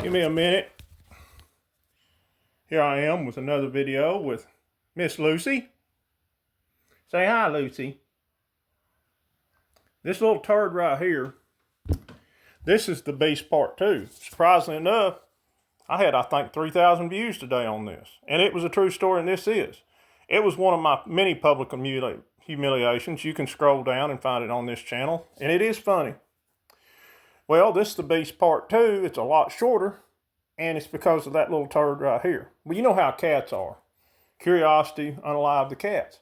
Give me a minute. Here I am with another video with Miss Lucy. Say hi, Lucy. This little turd right here, this is the Beast Part 2. Surprisingly enough, I had, I think, 3,000 views today on this. And it was a true story, and this is. It was one of my many public humiliations. You can scroll down and find it on this channel. And it is funny. Well, this is the Beast Part 2. It's a lot shorter. And it's because of that little turd right here. Well, you know how cats are. Curiosity, unalive the cats.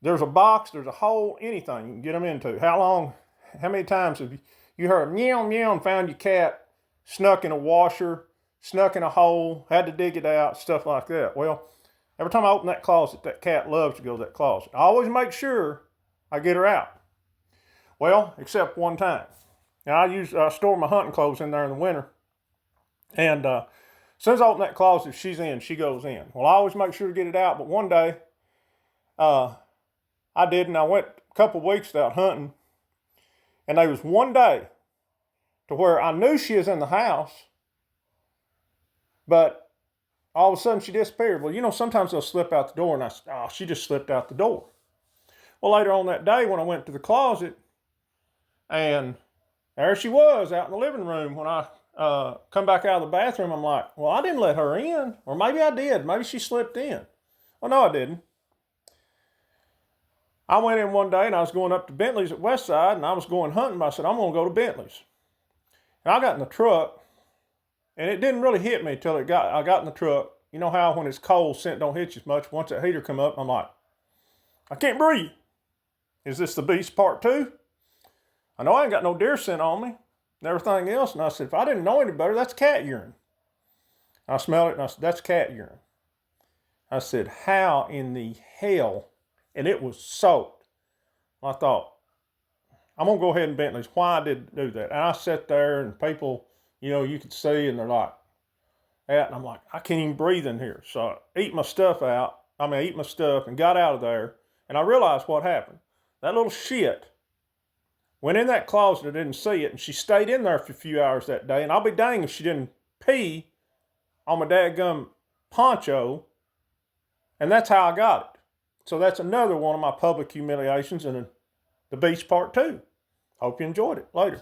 There's a box, there's a hole, anything you can get them into. How many times have you heard meow, meow, and found your cat snuck in a washer, snuck in a hole, had to dig it out, stuff like that? Well, every time I open that closet, that cat loves to go to that closet. I always make sure I get her out. Well, except one time. Now, I store my hunting clothes in there in the winter. And as soon as I open that closet, she's in, she goes in. Well, I always make sure to get it out, but one day, I didn't. I went a couple of weeks without hunting, and there was one day to where I knew she was in the house, but all of a sudden she disappeared. Well, you know, sometimes they'll slip out the door, and I said, oh, she just slipped out the door. Well, later on that day when I went to the closet, and there she was out in the living room. When I come back out of the bathroom, I'm like, well, I didn't let her in. Or maybe I did. Maybe she slipped in. Well, no, I didn't. I went in one day and I was going up to Bentley's at Westside and I was going hunting. I said, I'm going to go to Bentley's. And I got in the truck and it didn't really hit me until I got in the truck. You know how when it's cold, scent don't hit you as much. Once that heater come up, I'm like, I can't breathe. Is this the Beast Part 2? I know I ain't got no deer scent on me and everything else. And I said, if I didn't know any better, that's cat urine. I smelled it and I said, that's cat urine. I said, how in the hell? And it was soaked. I thought, I'm going to go ahead and Bentley's. Why did I do that? And I sat there and people, you know, you could see and they're like, that. And I'm like, I can't even breathe in here. So I ate my stuff and got out of there. And I realized what happened. That little shit went in that closet. I didn't see it. And she stayed in there for a few hours that day. And I'll be dang if she didn't pee on my dadgum poncho. And that's how I got it. So that's another one of my public humiliations in the Beast Part 2. Hope you enjoyed it. Later.